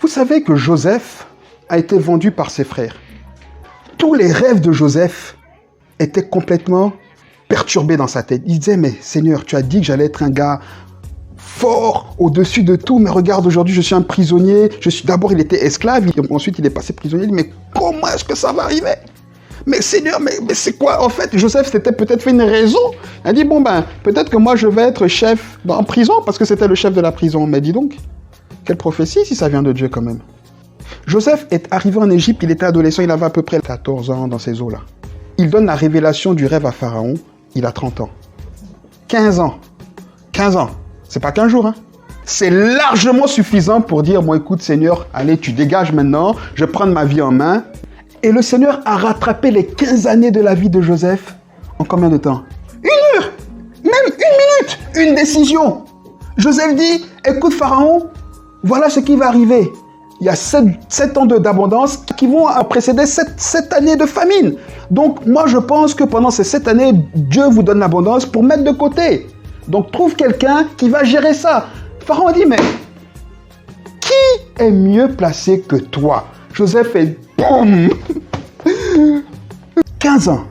Vous savez que Joseph a été vendu par ses frères. Tous les rêves de Joseph étaient complètement perturbés dans sa tête. Il disait, mais Seigneur, tu as dit que j'allais être un gars fort, au-dessus de tout, mais regarde, aujourd'hui, je suis un prisonnier. D'abord, il était esclave, ensuite, il est passé prisonnier. Il dit, mais comment est-ce que ça va arriver? Mais Seigneur, mais c'est quoi? En fait, Joseph s'était peut-être fait une raison. Il a dit, bon ben, peut-être que moi, je vais être chef en prison, parce que c'était le chef de la prison. Mais dis donc, quelle prophétie si ça vient de Dieu quand même. Joseph est arrivé en Égypte, il était adolescent, il avait à peu près 14 ans dans ces eaux-là. Il donne la révélation du rêve à Pharaon, il a 30 ans. 15 ans. 15 ans. C'est pas 15 jours, hein. C'est largement suffisant pour dire, moi écoute Seigneur, allez, tu dégages maintenant, je prends ma vie en main. Et le Seigneur a rattrapé les 15 années de la vie de Joseph en combien de temps? 1 heure, même 1 minute, une décision. Joseph dit, écoute Pharaon, voilà ce qui va arriver. Il y a 7 ans d'abondance qui vont précéder 7 années de famine. Donc moi je pense que pendant ces 7 années, Dieu vous donne l'abondance pour mettre de côté. Donc trouve quelqu'un qui va gérer ça. Pharaon dit, mais qui est mieux placé que toi? Joseph est boum 15 ans.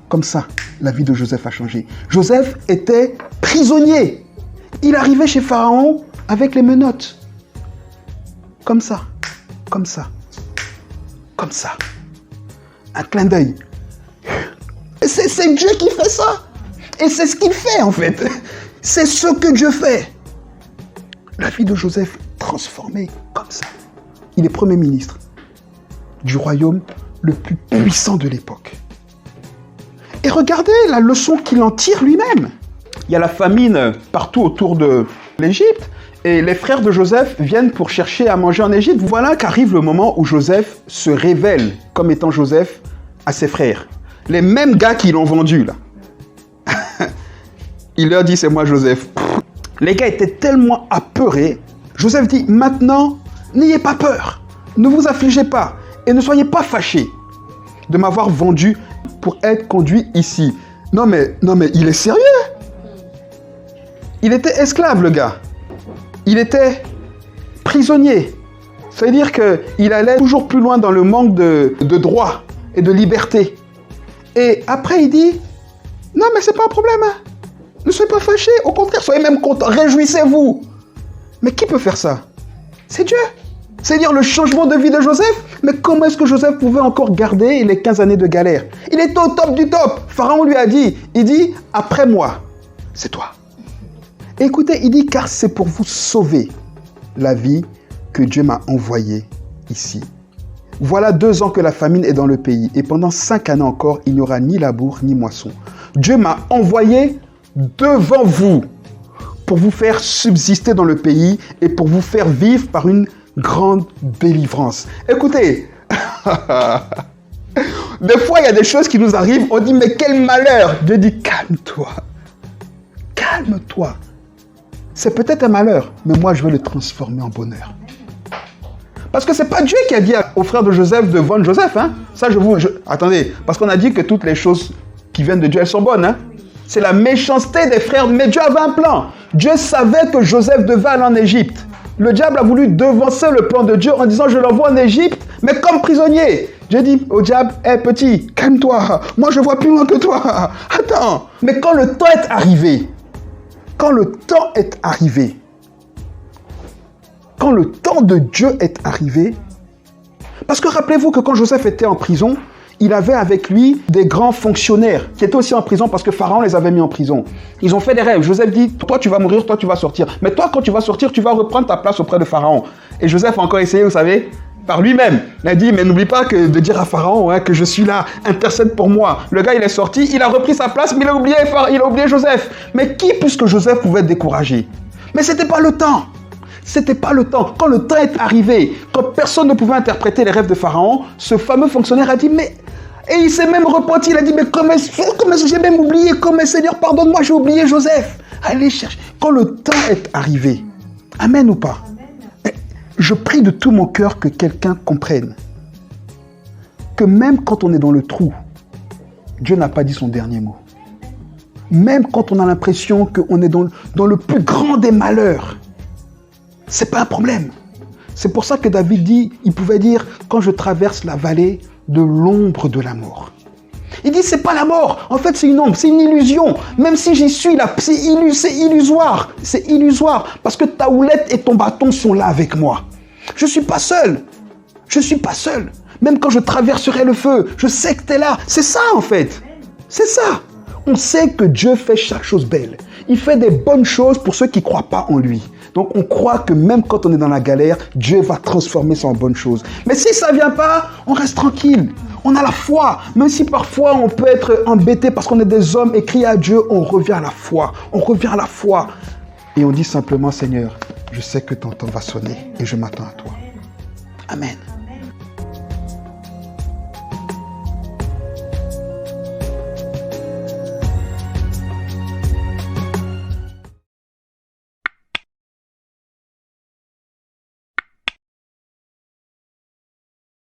Comme ça, la vie de Joseph a changé. Joseph était prisonnier. Il arrivait chez Pharaon avec les menottes. Comme ça, comme ça, comme ça. Un clin d'œil. C'est Dieu qui fait ça. Et c'est ce qu'il fait en fait. C'est ce que Dieu fait. La vie de Joseph transformée comme ça. Il est premier ministre du royaume le plus puissant de l'époque. Et regardez la leçon qu'il en tire lui-même. Il y a la famine partout autour de l'Égypte. Et les frères de Joseph viennent pour chercher à manger en Égypte. Voilà qu'arrive le moment où Joseph se révèle comme étant Joseph à ses frères. Les mêmes gars qui l'ont vendu, là. Il leur dit, c'est moi Joseph. Les gars étaient tellement apeurés. Joseph dit, maintenant, n'ayez pas peur. Ne vous affligez pas. Et ne soyez pas fâchés de m'avoir vendu pour être conduit ici. Non mais il est sérieux. Il était esclave, le gars. Il était prisonnier. Ça veut dire qu'il allait toujours plus loin dans le manque de droits et de liberté. Et après, il dit, non, mais c'est pas un problème. Hein. Ne soyez pas fâchés. Au contraire, soyez même contents. Réjouissez-vous. Mais qui peut faire ça? C'est Dieu. C'est-à-dire le changement de vie de Joseph. Mais comment est-ce que Joseph pouvait encore garder les 15 années de galère? Il était au top du top. Pharaon lui a dit, il dit, après moi, c'est toi. Écoutez, il dit, car c'est pour vous sauver la vie que Dieu m'a envoyé ici. Voilà 2 ans que la famine est dans le pays, et pendant 5 années encore, il n'y aura ni labour ni moisson. Dieu m'a envoyé devant vous pour vous faire subsister dans le pays et pour vous faire vivre par une grande délivrance. Écoutez, des fois, il y a des choses qui nous arrivent, on dit, mais quel malheur! Dieu dit, calme-toi. Calme-toi. C'est peut-être un malheur, mais moi, je vais le transformer en bonheur. Parce que c'est pas Dieu qui a dit aux frères de Joseph de vendre Joseph. Hein? Ça, attendez, parce qu'on a dit que toutes les choses qui viennent de Dieu, elles sont bonnes. Hein? C'est la méchanceté des frères. Mais Dieu avait un plan. Dieu savait que Joseph devait aller en Égypte. Le diable a voulu devancer le plan de Dieu en disant, je l'envoie en Égypte, mais comme prisonnier. Dieu dit au diable, hé petit, calme-toi. Moi, je vois plus loin que toi. Attends. Mais quand le temps est arrivé, quand le temps de Dieu est arrivé, parce que rappelez-vous que quand Joseph était en prison, il avait avec lui des grands fonctionnaires qui étaient aussi en prison parce que Pharaon les avait mis en prison. Ils ont fait des rêves. Joseph dit, toi tu vas mourir, toi tu vas sortir. Mais toi quand tu vas sortir, tu vas reprendre ta place auprès de Pharaon. Et Joseph a encore essayé, vous savez, par lui-même. Il a dit, mais n'oublie pas de dire à Pharaon que je suis là, intercède pour moi. Le gars, il est sorti, il a repris sa place, mais il a oublié Joseph. Mais qui, puisque Joseph pouvait être découragé? Mais c'était pas le temps. C'était pas le temps. Quand le temps est arrivé, quand personne ne pouvait interpréter les rêves de Pharaon, ce fameux fonctionnaire a dit, mais... Et il s'est même repenti, il a dit, mais comment est-ce que j'ai même oublié? Comment, Seigneur, pardonne-moi, j'ai oublié Joseph. Allez chercher. Quand le temps est arrivé, amen ou pas? Je prie de tout mon cœur que quelqu'un comprenne que même quand on est dans le trou, Dieu n'a pas dit son dernier mot. Même quand on a l'impression qu'on est dans le plus grand des malheurs, c'est pas un problème. C'est pour ça que David dit, il pouvait dire, quand je traverse la vallée de l'ombre de la mort. Il dit, c'est pas la mort. En fait, c'est une ombre, c'est une illusion. Même si j'y suis là, c'est illusoire. C'est illusoire. Parce que ta houlette et ton bâton sont là avec moi. Je suis pas seul. Je suis pas seul. Même quand je traverserai le feu, je sais que tu es là. C'est ça, en fait. C'est ça. On sait que Dieu fait chaque chose belle. Il fait des bonnes choses pour ceux qui ne croient pas en lui. Donc, on croit que même quand on est dans la galère, Dieu va transformer ça en bonne chose. Mais si ça ne vient pas, on reste tranquille. On a la foi. Même si parfois on peut être embêté parce qu'on est des hommes et crier à Dieu, on revient à la foi. On revient à la foi. Et on dit simplement, Seigneur, je sais que ton temps va sonner et je m'attends à toi. Amen.